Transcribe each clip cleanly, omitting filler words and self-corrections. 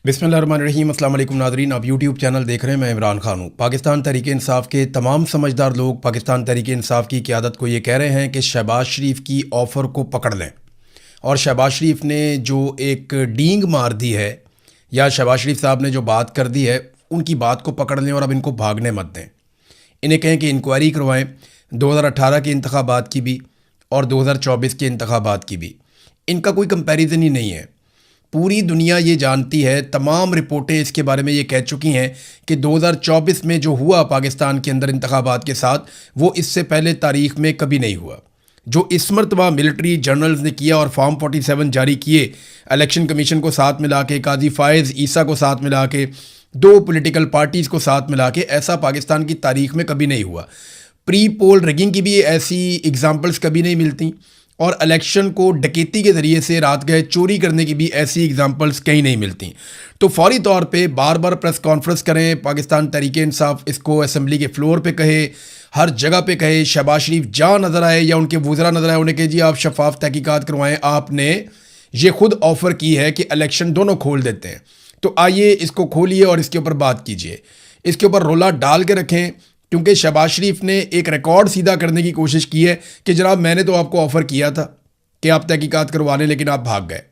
बिस्मिल्लाहिर्रहमानिर्रहीम। अस्सलाम वालेकुम नाज़रीन, आप यूट्यूब चैनल देख रहे हैं। मैं इमरान खान हूँ। पाकिस्तान तहरीक इंसाफ के तमाम समझदार लोग पाकिस्तान तहरीक इंसाफ की क़यादत को ये कह रहे हैं कि शहबाज शरीफ की ऑफ़र को पकड़ लें और शहबाज शरीफ ने जो एक डींग मार दी है या शहबाज शरीफ साहब ने जो बात कर दी है उनकी बात को पकड़ लें और अब इनको भागने मत दें। इन्हें कहें कि इंक्वायरी करवाएँ 2018 के इंतखाबात की भी और 2024 के इंतखाबात की भी। इनका कोई कंपैरिजन ही नहीं है। पूरी दुनिया ये जानती है, तमाम रिपोर्टें इसके बारे में ये कह चुकी हैं कि 2024 में जो हुआ पाकिस्तान के अंदर इंतखाबात के साथ, वो इससे पहले तारीख़ में कभी नहीं हुआ। जो इस मरतबा मिलिट्री जर्नल्स ने किया और फॉर्म 47 जारी किए, इलेक्शन कमीशन को साथ मिला के, काजी फ़ायज़ ईसा को साथ मिला के, दो पॉलिटिकल पार्टीज़ को साथ मिला के, ऐसा पाकिस्तान की तारीख़ में कभी नहीं हुआ। प्री पोल रिगिंग की भी ऐसी एग्ज़ाम्पल्स कभी नहीं मिलती और इलेक्शन को डकैती के ज़रिए से रात गए चोरी करने की भी ऐसी एग्जांपल्स कहीं नहीं मिलती। तो फौरी तौर पे बार बार प्रेस कॉन्फ्रेंस करें, पाकिस्तान तहरीक इंसाफ इसको असम्बली के फ्लोर पे कहे, हर जगह पे कहे, शहबाज शरीफ जहाँ नज़र आए या उनके वज़रा नज़र आए उन्हें कहे जी आप शफाफ तहकीकात करवाएं, आपने ये खुद ऑफ़र की है कि इलेक्शन दोनों खोल देते हैं, तो आइए इसको खोलिए और इसके ऊपर बात कीजिए, इसके ऊपर रोला डाल के रखें। क्योंकि शहबाज शरीफ ने एक रिकॉर्ड सीधा करने की कोशिश की है कि जनाब मैंने तो आपको ऑफ़र किया था कि आप तहकीकात करवा लें, लेकिन आप भाग गए।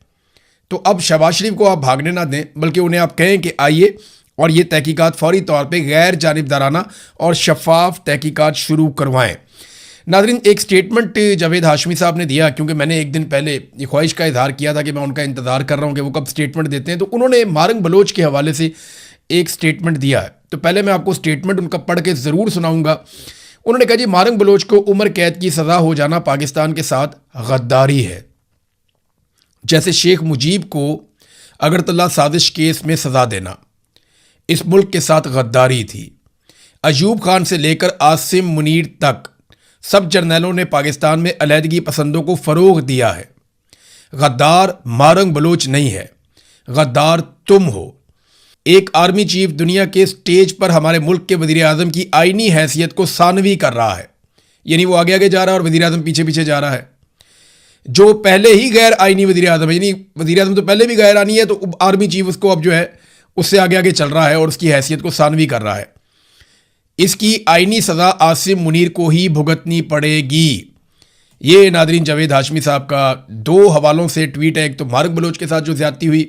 तो अब शहबाज शरीफ को आप भागने ना दें, बल्कि उन्हें आप कहें कि आइए और ये तहकीकात फौरी तौर पे गैर जानिबदाराना और शफाफ तहकीकात शुरू करवाएं। नाज़रीन, एक स्टेटमेंट जावेद हाशमी साहब ने दिया, क्योंकि मैंने एक दिन पहले ये ख्वाहिश का इजहार किया था कि मैं उनका इंतज़ार कर रहा हूँ कि वो कब स्टेटमेंट देते हैं, तो उन्होंने मारंग बलोच के हवाले से एक स्टेटमेंट दिया है। तो पहले मैं आपको स्टेटमेंट उनका पढ़ के ज़रूर सुनाऊंगा। उन्होंने कहा जी मारंग बलोच को उम्र कैद की सज़ा हो जाना पाकिस्तान के साथ गद्दारी है, जैसे शेख मुजीब को अगरतला साजिश केस में सज़ा देना इस मुल्क के साथ गद्दारी थी। अयूब खान से लेकर आसिम मुनीर तक सब जर्नैलों ने पाकिस्तान में अलहदगी पसंदों को फ़रोग दिया है। गद्दार मारंग बलोच नहीं है, गद्दार तुम हो। एक आर्मी चीफ दुनिया के स्टेज पर हमारे मुल्क के वज़ीर आज़म की आईनी हैसियत को सानवी कर रहा है, यानी वो आगे आगे जा रहा है और वज़ीर आज़म पीछे पीछे जा रहा है। जो पहले ही गैर आईनी वज़ीर आज़म है, यानी वज़ीर आज़म तो पहले भी गैर आनी है, तो आर्मी चीफ उसको अब जो है उससे आगे आगे चल रहा है और उसकी हैसियत को सानवी कर रहा है। इसकी आईनी सज़ा आसिम मुनीर को ही भुगतनी पड़ेगी। ये नादरीन जावेद हाशमी साहब का दो हवालों से ट्वीट है। एक तो मारंग बलोच के साथ जो ज़्यादती हुई,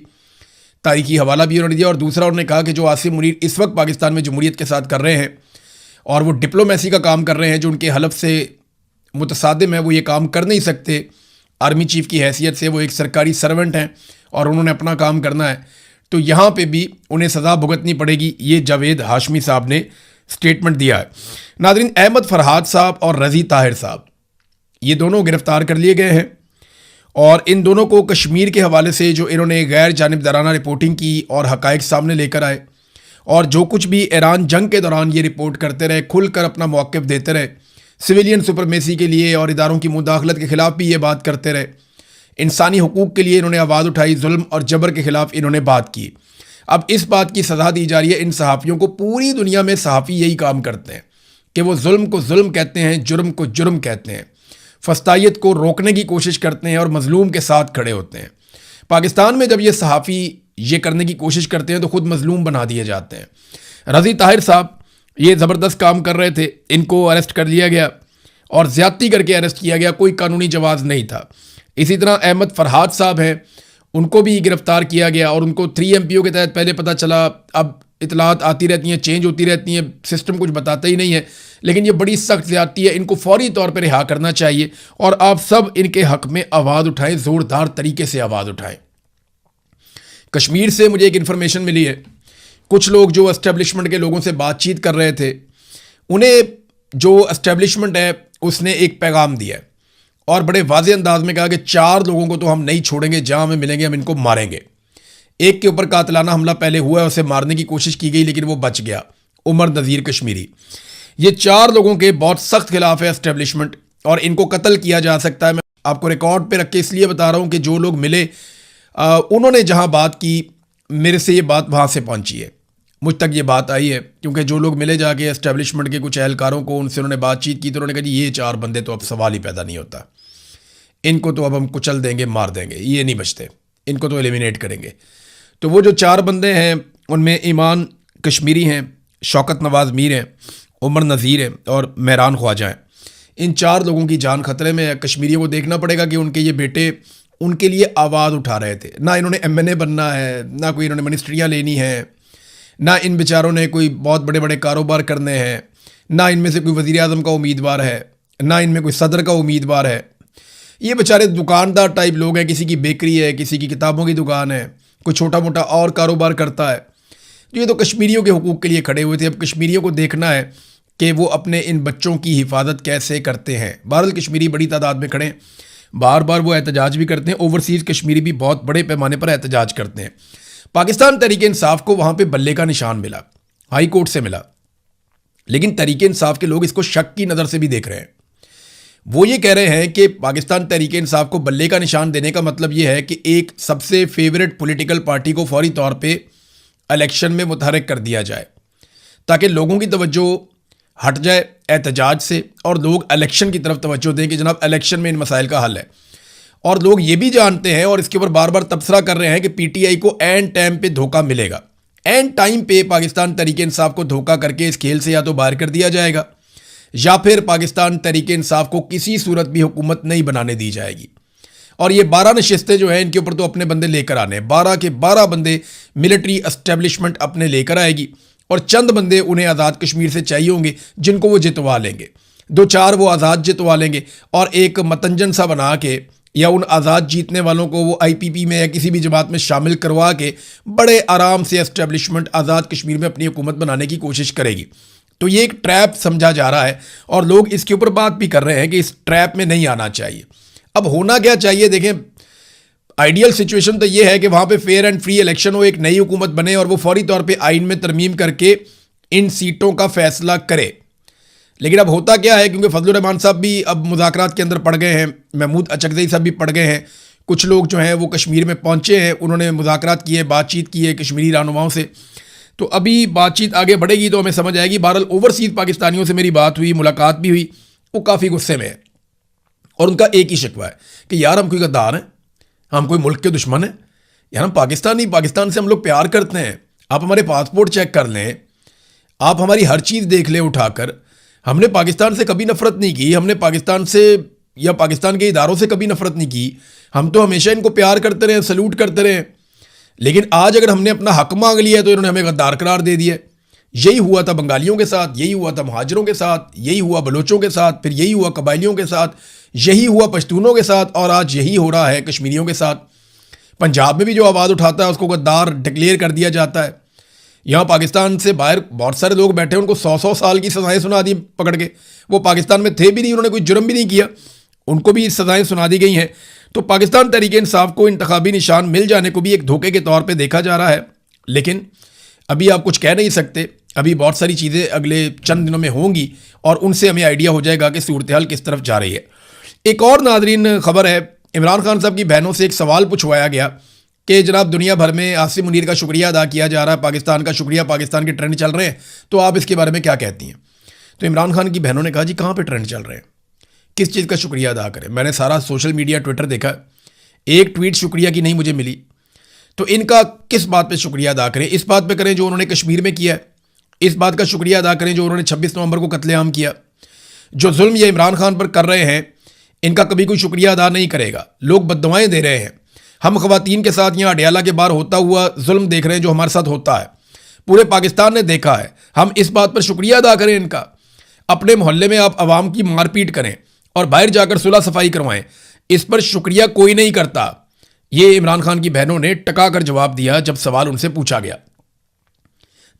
तारीखी हवाला भी उन्होंने दिया, और दूसरा उन्होंने कहा कि जो आसिम मुनीर इस वक्त पाकिस्तान में जमहूरियत के साथ कर रहे हैं और वो डिप्लोमेसी का काम कर रहे हैं जो उनके हलफ से मुतसादिम है, वो ये काम कर नहीं सकते। आर्मी चीफ की हैसियत से वो एक सरकारी सर्वेंट हैं और उन्होंने अपना काम करना है, तो यहाँ पे भी उन्हें सज़ा भुगतनी पड़ेगी। ये जावेद हाशमी साहब ने स्टेटमेंट दिया है। नादरीन, अहमद फरहाद साहब और रज़ी ताहिर साहब ये दोनों गिरफ्तार कर लिए गए हैं और इन दोनों को कश्मीर के हवाले से जो इन्होंने गैर जानिबदाराना रिपोर्टिंग की और हक़ाइक़ सामने लेकर आए और जो कुछ भी ईरान जंग के दौरान ये रिपोर्ट करते रहे, खुलकर अपना मौक़िफ़ देते रहे, सिविलियन सुपरमेसी के लिए और इदारों की मुदाखलत के ख़िलाफ़ भी ये बात करते रहे, इंसानी हकूक़ के लिए इन्होंने आवाज़ उठाई, जुल्म और जबर के ख़िलाफ़ इन्होंने बात की। अब इस बात की सज़ा दी जा रही है इन सहाफ़ियों को। पूरी दुनिया में सहाफ़ी यही काम करते हैं कि वो जुल्म को जुल्म कहते हैं, जुर्म को जुर्म कहते हैं, फस्तायत को रोकने की कोशिश करते हैं और मज़लूम के साथ खड़े होते हैं। पाकिस्तान में जब ये सहाफ़ी ये करने की कोशिश करते हैं तो ख़ुद मज़लूम बना दिए जाते हैं। रज़ी ताहिर साहब ये ज़बरदस्त काम कर रहे थे, इनको अरेस्ट कर लिया गया और ज़्यादती करके अरेस्ट किया गया, कोई कानूनी जवाज़ नहीं था। इसी तरह अहमद फरहाद साहब हैं, उनको भी गिरफ़्तार किया गया और उनको 3 MPO के तहत पहले पता चला, अब इतलात आती रहती हैं, चेंज होती रहती हैं, सिस्टम कुछ बताता ही नहीं है, लेकिन ये बड़ी सख्त ज़्यादती है, इनको फौरी तौर पर रिहा करना चाहिए और आप सब इनके हक़ में आवाज़ उठाएं, ज़ोरदार तरीके से आवाज़ उठाएं। कश्मीर से मुझे एक इन्फॉर्मेशन मिली है, कुछ लोग जो एस्टेब्लिशमेंट के लोगों से बातचीत कर रहे थे, उन्हें जो एस्टेब्लिशमेंट है उसने एक पैगाम दिया है और बड़े वाज़े अंदाज में कहा कि 4 लोगों को तो हम नहीं छोड़ेंगे, जहाँ हमें मिलेंगे हम इनको मारेंगे। एक के ऊपर कातिलाना हमला पहले हुआ है, उसे मारने की कोशिश की गई लेकिन वो बच गया, उमर नज़ीर कश्मीरी। ये 4 लोगों के बहुत सख्त खिलाफ है एस्टेब्लिशमेंट और इनको कत्ल किया जा सकता है। मैं आपको रिकॉर्ड पे रख के इसलिए बता रहा हूँ कि जो लोग मिले उन्होंने जहाँ बात की, मेरे से ये बात वहाँ से पहुँची है, मुझ तक ये बात आई है, क्योंकि जो लोग मिले जाके एस्टेब्लिशमेंट के कुछ एहलकारों को, उनसे उन्होंने बातचीत की तो उन्होंने कहा जी ये 4 बंदे तो अब सवाल ही पैदा नहीं होता, इनको तो अब हम कुचल देंगे, मार देंगे, ये नहीं बचते, इनको तो एलिमिनेट करेंगे। तो वो जो 4 बंदे हैं उनमें ईमान कश्मीरी हैं, शौकत नवाज मीर हैं, उमर नज़ीर हैं और मेहरान ख्वाजा हैं। इन 4 लोगों की जान खतरे में है। कश्मीरियों को देखना पड़ेगा कि उनके ये बेटे उनके लिए आवाज़ उठा रहे थे। ना इन्होंने MNA बनना है, ना कोई इन्होंने मिनिस्ट्रियाँ लेनी हैं, ना इन बेचारों ने कोई बहुत बड़े बड़े कारोबार करने हैं, ना इनमें से कोई वज़ीर आज़म का उम्मीदवार है, ना इनमें कोई सदर का उम्मीदवार है। ये बेचारे दुकानदार टाइप लोग हैं, किसी की बेकरी है, किसी की किताबों की दुकान है, कोई छोटा मोटा और कारोबार करता है। तो ये तो कश्मीरियों के हुकूक़ के लिए खड़े हुए थे। अब कश्मीरियों को देखना है कि वो अपने इन बच्चों की हिफाजत कैसे करते हैं। बहरहाल कश्मीरी बड़ी तादाद में खड़े हैं, बार बार वो एहतजाज भी करते हैं। ओवरसीज़ कश्मीरी भी बहुत बड़े पैमाने पर एहतजाज करते हैं। पाकिस्तान तहरीक इंसाफ को वहाँ पे बल्ले का निशान मिला, हाई कोर्ट से मिला, लेकिन तहरीक इंसाफ के लोग इसको शक की नज़र से भी देख रहे हैं। वो ये कह रहे हैं कि पाकिस्तान तहरीक इंसाफ को बल्ले का निशान देने का मतलब ये है कि एक सबसे फेवरेट पॉलिटिकल पार्टी को फौरी तौर पे इलेक्शन में मुतहरिक कर दिया जाए, ताकि लोगों की तवज्जो हट जाए एहतजाज से और लोग इलेक्शन की तरफ तवज्जो दें कि जनाब इलेक्शन में इन मसाइल का हल है। और लोग ये भी जानते हैं और इसके ऊपर बार बार तबसरा कर रहे हैं कि PTI को एंड टाइम पे धोखा मिलेगा। एंड टाइम पे पाकिस्तान तहरीक इंसाफ को धोखा करके इस खेल से या तो बाहर कर दिया जाएगा या फिर पाकिस्तान तहरीक इंसाफ को किसी सूरत भी हुकूमत नहीं बनाने दी जाएगी। और ये 12 नशिस्तें जो हैं इनके ऊपर तो अपने बंदे लेकर आने, 12 के 12 बंदे मिलिट्री एस्टेब्लिशमेंट अपने लेकर आएगी और चंद बंदे उन्हें आज़ाद कश्मीर से चाहिए होंगे जिनको वो जितवा लेंगे। 2-4 वो आज़ाद जितवा लेंगे और एक मतंजन सा बना के या उन आज़ाद जीतने वालों को वो IPP में या किसी भी जमात में शामिल करवा के बड़े आराम से एस्टेब्लिशमेंट आज़ाद कश्मीर में अपनी हुकूमत बनाने की कोशिश करेगी। तो ये एक ट्रैप समझा जा रहा है और लोग इसके ऊपर बात भी कर रहे हैं कि इस ट्रैप में नहीं आना चाहिए। अब होना क्या चाहिए? देखें, आइडियल सिचुएशन तो ये है कि वहाँ पे फेयर एंड फ्री इलेक्शन हो, एक नई हुकूमत बने और वो फौरी तौर पे आइन में तरमीम करके इन सीटों का फैसला करे। लेकिन अब होता क्या है, क्योंकि फजलुर रहमान साहब भी अब मुज़ाकरात के अंदर पड़ गए हैं, महमूद अचकज़ई साहब भी पड़ गए हैं, कुछ लोग जो हैं वो कश्मीर में पहुँचे हैं, उन्होंने मुज़ाकरात किए, बातचीत की है कश्मीरी रहनुमाओं से। तो अभी बातचीत आगे बढ़ेगी तो हमें समझ आएगी। बहरहाल ओवरसीज़ पाकिस्तानियों से मेरी बात हुई, मुलाकात भी हुई, वो काफ़ी गुस्से में है और उनका एक ही शिकवा है कि यार हम कोई गद्दार हैं, हम कोई मुल्क के दुश्मन हैं, यार हम पाकिस्तानी, पाकिस्तान से हम लोग प्यार करते हैं। आप हमारे पासपोर्ट चेक कर लें, आप हमारी हर चीज़ देख लें उठाकर। हमने पाकिस्तान से कभी नफ़रत नहीं की, हमने पाकिस्तान से या पाकिस्तान के इदारों से कभी नफ़रत नहीं की, हम तो हमेशा इनको प्यार करते रहे, सल्यूट करते रहे। लेकिन आज अगर हमने अपना हक मांग लिया तो इन्होंने हमें गद्दार करार दे दिया। यही हुआ था बंगालियों के साथ, यही हुआ था महाजरों के साथ, यही हुआ बलोचों के साथ, फिर यही हुआ कबायलियों के साथ, यही हुआ पश्तूनों के साथ और आज यही हो रहा है कश्मीरियों के साथ। पंजाब में भी जो आवाज़ उठाता है उसको गद्दार डिक्लेयर कर दिया जाता है। यहाँ पाकिस्तान से बाहर बहुत सारे लोग बैठे हैं, उनको 100-100 साल की सज़ाएं सुना दी पकड़ के। वो पाकिस्तान में थे भी नहीं, उन्होंने कोई जुर्म भी नहीं किया, उनको भी सज़ाएं सुना दी गई हैं। तो पाकिस्तान तहरीक इंसाफ को इंतखाबी निशान मिल जाने को भी एक धोखे के तौर पे देखा जा रहा है। लेकिन अभी आप कुछ कह नहीं सकते, अभी बहुत सारी चीज़ें अगले चंद दिनों में होंगी और उनसे हमें आइडिया हो जाएगा कि सूरत हाल किस तरफ जा रही है। एक और नादरीन खबर है, इमरान खान साहब की बहनों से एक सवाल पूछवाया गया कि जनाब दुनिया भर में आसिम मुनीर का शुक्रिया अदा किया जा रहा है, पाकिस्तान का शुक्रिया, पाकिस्तान के ट्रेंड चल रहे हैं, तो आप इसके बारे में क्या कहती हैं? तो इमरान खान की बहनों ने कहा जी कहाँ पे ट्रेंड चल रहे हैं, किस चीज़ का शुक्रिया अदा करें? मैंने सारा सोशल मीडिया ट्विटर देखा, एक ट्वीट शुक्रिया की नहीं मुझे मिली। तो इनका किस बात पे शुक्रिया अदा करें? इस बात पे करें जो उन्होंने कश्मीर में किया है, इस बात का शुक्रिया अदा करें जो उन्होंने 26 नवंबर को कत्लेआम किया। जो जुल्म ये इमरान खान पर कर रहे हैं इनका कभी कोई शुक्रिया अदा नहीं करेगा। लोग बद्दुआएं दे रहे हैं। हम ख़वातीन के साथ यहाँ अडियाला के बाहर होता हुआ जुल्म देख रहे हैं जो हमारे साथ होता है, पूरे पाकिस्तान ने देखा है। हम इस बात पर शुक्रिया अदा करें इनका। अपने मोहल्ले में आप आवाम की मारपीट करें और बाहर जाकर सुलह सफाई करवाएं, इस पर शुक्रिया कोई नहीं करता। ये इमरान खान की बहनों ने टका कर जवाब दिया जब सवाल उनसे पूछा गया।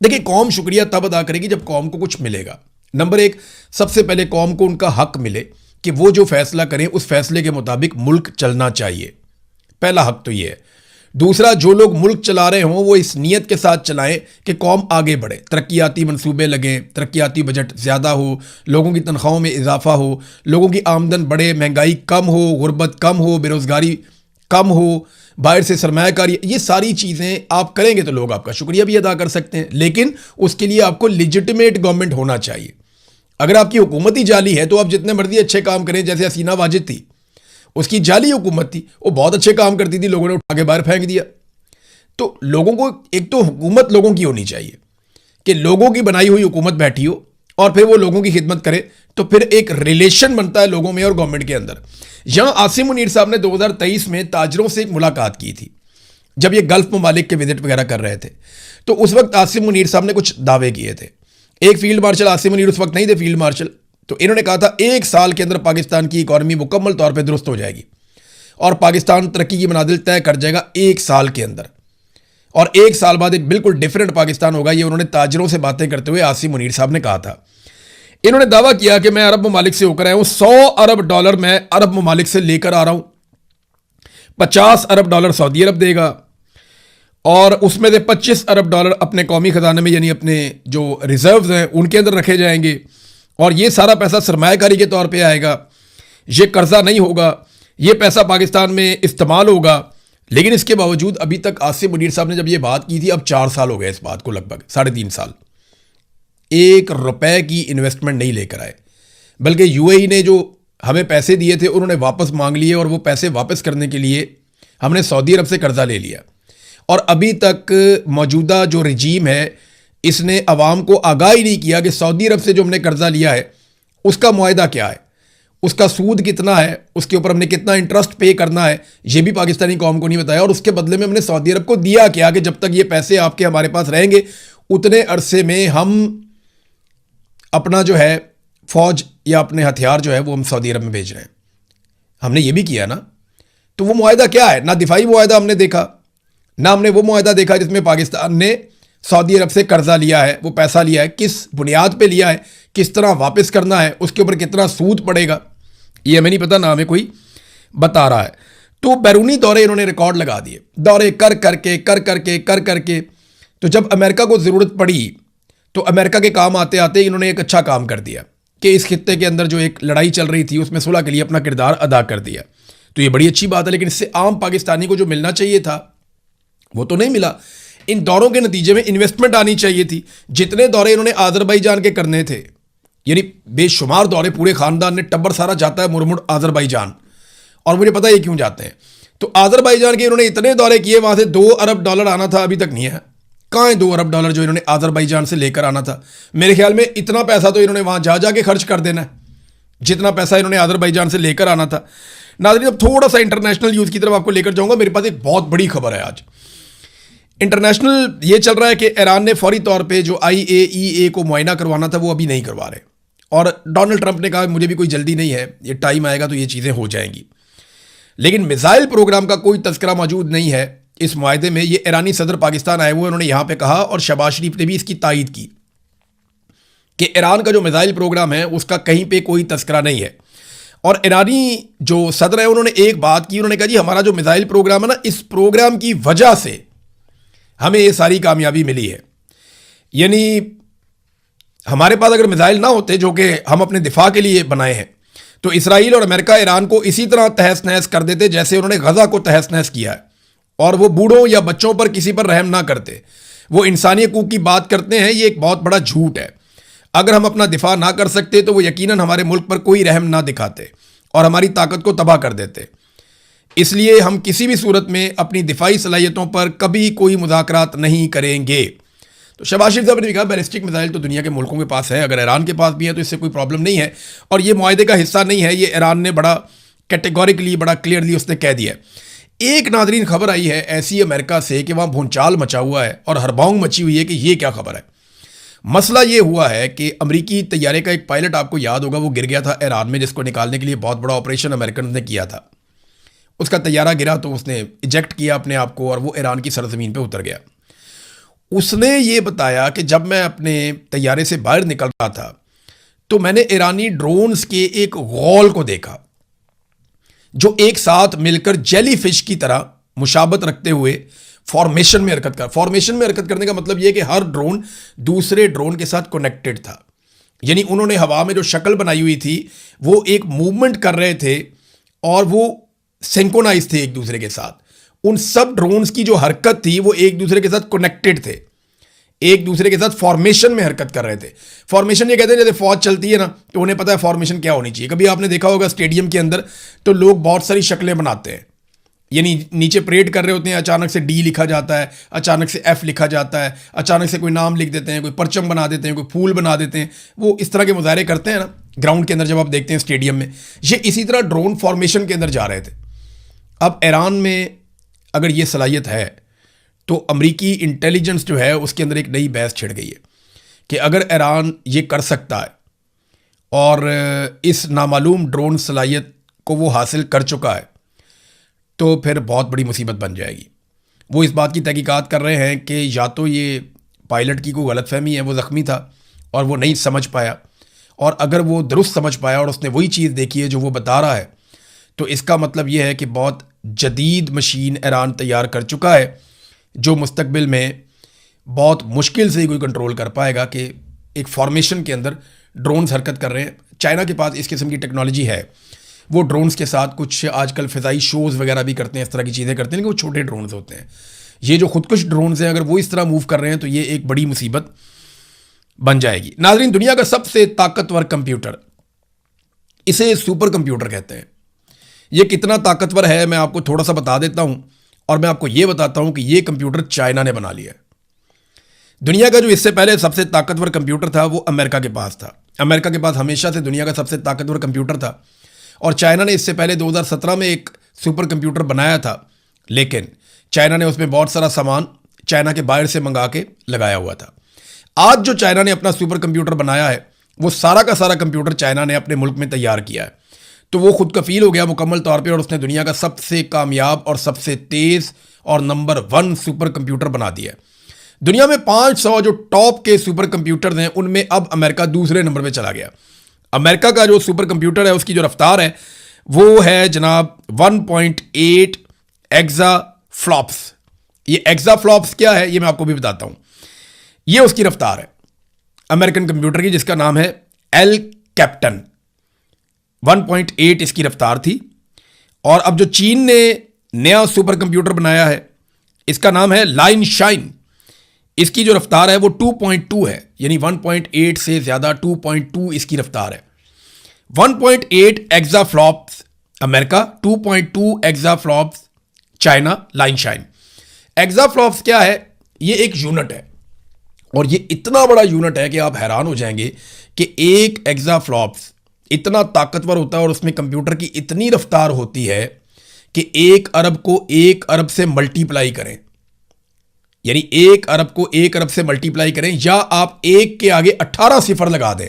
देखिए, कौम शुक्रिया तब अदा करेगी जब कौम को कुछ मिलेगा। नंबर एक, सबसे पहले कौम को उनका हक मिले कि वो जो फैसला करें उस फैसले के मुताबिक मुल्क चलना चाहिए। पहला हक तो ये है। दूसरा, जो लोग मुल्क चला रहे हों वो इस नीयत के साथ चलाएं कि कौम आगे बढ़े, तरक्याती मंसूबे लगें, तरक्याती बजट ज़्यादा हो, लोगों की तनख्वाहों में इजाफा हो, लोगों की आमदन बढ़े, महंगाई कम हो, गुर्बत कम हो, बेरोज़गारी कम हो, बाहर से सरमायाकारी, ये सारी चीज़ें आप करेंगे तो लोग आपका शुक्रिया भी अदा कर सकते हैं। लेकिन उसके लिए आपको लिजिटिमेट गवर्नमेंट होना चाहिए। अगर आपकी हुकूमत ही जाली है तो आप जितने मर्जी अच्छे काम करें, जैसे हसीना वाजिद थी, उसकी जाली हुकूमत थी, वो बहुत अच्छे काम करती थी, लोगों ने उठा के बाहर फेंक दिया। तो लोगों को, एक तो हुकूमत लोगों की होनी चाहिए कि लोगों की बनाई हुई हुकूमत बैठी हो और फिर वो लोगों की खिदमत करे, तो फिर एक रिलेशन बनता है लोगों में और गवर्नमेंट के अंदर। यहां आसिम मुनीर साहब ने 2023 में ताजरों से एक मुलाकात की थी, जब ये गल्फ ममालिक के विजिट वगैरह कर रहे थे। तो उस वक्त आसिम मुनीर साहब ने कुछ दावे किए थे। एक फील्ड मार्शल, आसिम मुनीर उस वक्त नहीं थे फील्ड मार्शल, तो इन्होंने कहा था 1 साल के अंदर पाकिस्तान की इकॉनमी मुकम्मल तौर पर दुरुस्त हो जाएगी और पाकिस्तान तरक्की की मनाजिल तय कर जाएगा 1 साल के अंदर, और 1 साल बाद एक बिल्कुल डिफरेंट पाकिस्तान होगा। ये उन्होंने ताजरों से बातें करते हुए आसिम मुनीर साहब ने कहा था। इन्होंने दावा किया कि मैं अरब ममालिक से होकर आया हूं, $100 अरब मैं अरब ममालिक से लेकर आ रहा हूं, $50 अरब सऊदी अरब देगा और उसमें से $25 अरब अपने कौमी खजाने में, यानी अपने जो रिजर्व्स हैं उनके अंदर रखे जाएंगे, और ये सारा पैसा सरमायाकारी के तौर पे आएगा, ये कर्जा नहीं होगा, ये पैसा पाकिस्तान में इस्तेमाल होगा। लेकिन इसके बावजूद अभी तक आसिम मुनीर साहब ने जब ये बात की थी, अब 4 साल हो गए इस बात को, लगभग 3.5 साल, ₹1 की इन्वेस्टमेंट नहीं लेकर आए। बल्कि यूएई ने जो हमें पैसे दिए थे उन्होंने वापस मांग लिए, और वो पैसे वापस करने के लिए हमने सऊदी अरब से कर्जा ले लिया, और अभी तक मौजूदा जो रजीम है इसने अवाम को आगाह ही नहीं किया कि सऊदी अरब से जो हमने कर्जा लिया है उसका मुआहदा क्या है, उसका सूद कितना है, उसके ऊपर हमने कितना इंटरेस्ट पे करना है, ये भी पाकिस्तानी कौम को नहीं बताया। और उसके बदले में हमने सऊदी अरब को दिया क्या कि जब तक ये पैसे आपके हमारे पास रहेंगे उतने अरसे में हम अपना जो है फौज या अपने हथियार जो है वो हम सऊदी अरब में भेज रहे हैं। हमने ये भी किया ना। तो वो मुआहदा क्या है? ना दिफाई मुआहदा हमने देखा, ना हमने वो मुआहदा देखा जिसमें पाकिस्तान ने सऊदी अरब से कर्जा लिया है, वो पैसा लिया है, किस बुनियाद पे लिया है, किस तरह वापस करना है, उसके ऊपर कितना सूद पड़ेगा, ये हमें नहीं पता, ना हमें कोई बता रहा है। तो बैरूनी दौरे इन्होंने रिकॉर्ड लगा दिए, दौरे कर करके। तो जब अमेरिका को ज़रूरत पड़ी तो अमेरिका के काम आते आते इन्होंने एक अच्छा काम कर दिया कि इस खित्ते के अंदर जो एक लड़ाई चल रही थी उसमें सुलह के लिए अपना किरदार अदा कर दिया। तो ये बड़ी अच्छी बात है, लेकिन इससे आम पाकिस्तानी को जो मिलना चाहिए था वो तो नहीं मिला। इन दौरों के नतीजे में इन्वेस्टमेंट आनी चाहिए थी। जितने दौरे इन्होंने आज़रबाईजान के करने थे, यानी बेशुमार दौरे, पूरे खानदान ने टब्बर सारा जाता है मुरमुर आज़रबाईजान, और मुझे पता है क्यों जाते हैं। तो आज़रबाईजान के इन्होंने इतने दौरे किए, वहाँ से $2 अरब आना था, अभी तक नहीं है। कहाँ है $2 अरब जो इन्होंने आज़रबाईजान से लेकर आना था? मेरे ख्याल में इतना पैसा तो इन्होंने वहाँ जा के खर्च कर देना है जितना पैसा इन्होंने आज़रबाईजान से लेकर आना था। नाज़रीन, अब थोड़ा सा इंटरनेशनल न्यूज़ की तरफ आपको लेकर जाऊँगा। मेरे पास एक बहुत बड़ी खबर है आज। इंटरनेशनल ये चल रहा है कि ईरान ने फौरी तौर पे जो IAEA को मुआयना करवाना था वो अभी नहीं करवा रहे, और डोनाल्ड ट्रंप ने कहा मुझे भी कोई जल्दी नहीं है, ये टाइम आएगा तो ये चीज़ें हो जाएंगी। लेकिन मिसाइल प्रोग्राम का कोई तज़किरा मौजूद नहीं है इस मुआहदे में। ये ईरानी सदर पाकिस्तान आए हुए, उन्होंने यहाँ पे कहा, और शहबाज शरीफ ने भी इसकी तायीद की कि ईरान का जो मिसाइल प्रोग्राम है उसका कहीं पे कोई तज़किरा नहीं है। और ईरानी जो सदर है उन्होंने एक बात की, उन्होंने कहा जी हमारा जो मिसाइल प्रोग्राम है ना, इस प्रोग्राम की वजह से हमें ये सारी कामयाबी मिली है। यानी हमारे पास अगर मिसाइल ना होते जो कि हम अपने दिफा के लिए बनाए हैं, तो इसराइल और अमेरिका ईरान को इसी तरह तहस नहस कर देते जैसे उन्होंने गजा को तहस नहस किया है। और वो बूढ़ों या बच्चों पर किसी पर रहम ना करते, वो इंसानी हकूक़ की बात करते हैं। ये एक बहुत बड़ा झूठ है। अगर हम अपना दिफा ना कर सकते तो वो यकीनन हमारे मुल्क पर कोई रहम ना दिखाते और हमारी ताकत को तबाह कर देते। इसलिए हम किसी भी सूरत में अपनी दिफाई सलाहियतों पर कभी कोई मुज़ाकरात नहीं करेंगे। तो शहबाज शरीफ साहब ने कहा बैलिस्टिक मिसाइल तो दुनिया के मुल्कों के पास है, अगर ईरान के पास भी है तो इससे कोई प्रॉब्लम नहीं है, और ये मुआहदे का हिस्सा नहीं है। ये ईरान ने बड़ा कैटेगोरिकली, बड़ा क्लियरली उसने कह दिया है। एक नादरीन खबर आई है ऐसी अमेरिका से कि वहाँ भूचाल मचा हुआ है और हड़बड़ाहट मची हुई है कि ये क्या खबर है। मसला ये हुआ है कि अमरीकी तैयारे का एक पायलट, आपको याद होगा, वो गिर गया था ईरान में, जिसको निकालने के लिए बहुत बड़ा ऑपरेशन अमेरिकन ने किया था। उसका तैयारा गिरा तो उसने इजेक्ट किया अपने आप को और वो ईरान की सरजमीन पे उतर गया। उसने ये बताया कि जब मैं अपने तैयारे से बाहर निकल रहा था तो मैंने ईरानी ड्रोन्स के एक गौल को देखा जो एक साथ मिलकर जेली फिश की तरह मुशाबत रखते हुए फॉर्मेशन में हरकत करने का मतलब यह कि हर ड्रोन दूसरे ड्रोन के साथ कनेक्टेड था। यानी उन्होंने हवा में जो शक्ल बनाई हुई थी वो एक मूवमेंट कर रहे थे और वो सिंक्रोनाइज थे एक दूसरे के साथ। उन सब ड्रोन्स की जो हरकत थी वो एक दूसरे के साथ कनेक्टेड थे, एक दूसरे के साथ फॉर्मेशन में हरकत कर रहे थे। फॉर्मेशन ये कहते हैं जैसे फौज चलती है ना, तो उन्हें पता है फॉर्मेशन क्या होनी चाहिए। कभी आपने देखा होगा स्टेडियम के अंदर तो लोग बहुत सारी शक्लें बनाते हैं, यानी नीचे परेड कर रहे होते हैं, अचानक से डी लिखा जाता है, अचानक से एफ लिखा जाता है, अचानक से कोई नाम लिख देते हैं, कोई परचम बना देते हैं, कोई फूल बना देते हैं। वो इस तरह के मुजाहरे करते हैं ना ग्राउंड के अंदर, जब आप देखते हैं स्टेडियम में। ये इसी तरह ड्रोन फॉर्मेशन के अंदर जा रहे थे। अब ईरान में अगर ये सलाहियत है तो अमरीकी इंटेलिजेंस जो है उसके अंदर एक नई बहस छिड़ गई है कि अगर ईरान ये कर सकता है और इस नामालूम ड्रोन सलाहियत को वो हासिल कर चुका है तो फिर बहुत बड़ी मुसीबत बन जाएगी। वो इस बात की तहकीकात कर रहे हैं कि या तो ये पायलट की कोई गलतफहमी है, वो ज़ख्मी था और वो नहीं समझ पाया, और अगर वो दुरुस्त समझ पाया और उसने वही चीज़ देखी है जो वो बता रहा है, तो इसका मतलब ये है कि बहुत जदीद मशीन ईरान तैयार कर चुका है जो मुस्तकबिल में बहुत मुश्किल से ही कोई कंट्रोल कर पाएगा कि एक फॉर्मेशन के अंदर ड्रोन्स हरकत कर रहे हैं। चाइना के पास इस किस्म की टेक्नोलॉजी है, वो ड्रोन्स के साथ कुछ आजकल फ़िज़ाई शोज़ वगैरह भी करते हैं, इस तरह की चीज़ें करते हैं, लेकिन वो छोटे ड्रोन्स होते हैं। ये जो खुदकुश ड्रोन्स हैं, अगर वो इस तरह मूव कर रहे हैं तो ये एक बड़ी मुसीबत बन जाएगी। नाज़रीन, दुनिया का सबसे ताकतवर कंप्यूटर, इसे सुपर कंप्यूटर कहते हैं। ये कितना ताकतवर है मैं आपको थोड़ा सा बता देता हूँ, और मैं आपको ये बताता हूँ कि ये कंप्यूटर चाइना ने बना लिया है। दुनिया का जो इससे पहले सबसे ताकतवर कंप्यूटर था वो अमेरिका के पास था। अमेरिका के पास हमेशा से दुनिया का सबसे ताकतवर कंप्यूटर था, और चाइना ने इससे पहले 2017 में एक सुपर कंप्यूटर बनाया था, लेकिन चाइना ने उसमें बहुत सारा सामान चाइना के बाहर से मंगा के लगाया हुआ था। आज जो चाइना ने अपना सुपर कंप्यूटर बनाया है वो सारा का सारा कंप्यूटर चाइना ने अपने मुल्क में तैयार किया है, तो वो खुद कफील हो गया मुकम्मल तौर पे, और उसने दुनिया का सबसे कामयाब और सबसे तेज़ और नंबर 1 सुपर कंप्यूटर बना दिया है। दुनिया में 500 जो टॉप के सुपर कंप्यूटर हैं उनमें अब अमेरिका दूसरे नंबर पे चला गया। अमेरिका का जो सुपर कंप्यूटर है उसकी जो रफ्तार है वो है जनाब 1.8 एक्सा फ्लॉप्स। ये एक्सा फ्लॉप्स क्या है ये मैं आपको भी बताता हूं। ये उसकी रफ्तार है अमेरिकन कंप्यूटर की, जिसका नाम है एल कैप्टन। 1.8 इसकी रफ्तार थी। और अब जो चीन ने नया सुपर कंप्यूटर बनाया है इसका नाम है लाइन शाइन। इसकी जो रफ्तार है वो 2.2 है, यानी 1.8 से ज़्यादा 2.2 इसकी रफ्तार है। 1.8 exa flops America, 2.2 exa flops China, लाइन शाइन। एक्सा फ्लॉप्स क्या है? ये एक यूनिट है, और ये इतना बड़ा यूनिट है कि आप हैरान हो जाएंगे कि एक एक्सा फ्लॉप्स इतना ताकतवर होता है और उसमें कंप्यूटर की इतनी रफ्तार होती है कि 1 अरब को 1 अरब से मल्टीप्लाई करें, यानी 1 अरब को 1 अरब से मल्टीप्लाई करें, या आप 1 के आगे 18 सिफर लगा दें,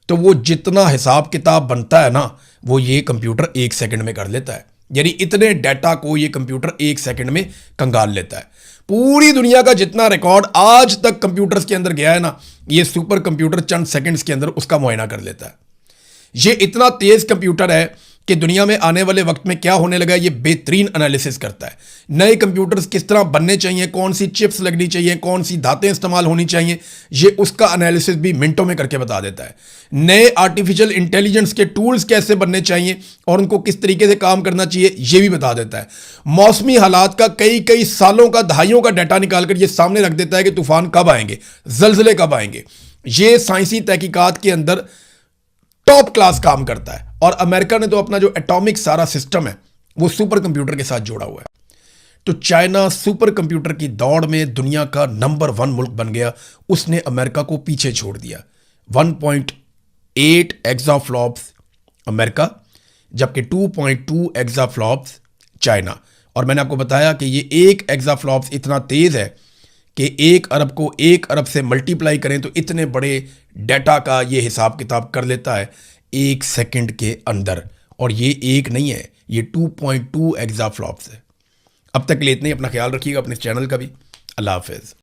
तो वो जितना हिसाब किताब बनता है ना वो ये कंप्यूटर 1 सेकंड में कर लेता है। यानी इतने डाटा को ये कंप्यूटर 1 सेकंड में कंगाल लेता है। पूरी दुनिया का जितना रिकॉर्ड आज तक कंप्यूटर्स के अंदर गया है ना, ये सुपर कंप्यूटर चंद सेकंड्स के अंदर उसका मुआयना कर लेता है। ये इतना तेज कंप्यूटर है कि दुनिया में आने वाले वक्त में क्या होने लगा ये बेहतरीन एनालिसिस करता है। नए कंप्यूटर्स किस तरह बनने चाहिए, कौन सी चिप्स लगनी चाहिए, कौन सी धातें इस्तेमाल होनी चाहिए, ये उसका एनालिसिस भी मिनटों में करके बता देता है। नए आर्टिफिशियल इंटेलिजेंस के टूल्स कैसे बनने चाहिए और उनको किस तरीके से काम करना चाहिए ये भी बता देता है। मौसमी हालात का कई सालों का, दहाइयों का डाटा निकालकर ये सामने रख देता है कि तूफान कब आएंगे, जलजले कब आएंगे। ये साइंसी तहकीकात के अंदर टॉप क्लास काम करता है। और अमेरिका ने तो अपना जो एटॉमिक सारा सिस्टम है वो सुपर कंप्यूटर के साथ जोड़ा हुआ है। तो चाइना सुपर कंप्यूटर की दौड़ में दुनिया का नंबर 1 मुल्क बन गया, उसने अमेरिका को पीछे छोड़ दिया। 1.8 एक्साफ्लॉप्स अमेरिका, जबकि 2.2 एक्साफ्लॉप्स चाइना। और मैंने आपको बताया कि ये 1 एक्साफ्लॉप्स इतना तेज है कि 1 अरब को 1 अरब से मल्टीप्लाई करें तो इतने बड़े डाटा का ये हिसाब किताब कर लेता है 1 सेकंड के अंदर। और ये एक नहीं है, ये 2.2 एक्साफ्लॉप्स है। अब तक के लिए इतने ही। अपना ख्याल रखिएगा, अपने चैनल का भी। अल्लाह हाफिज़।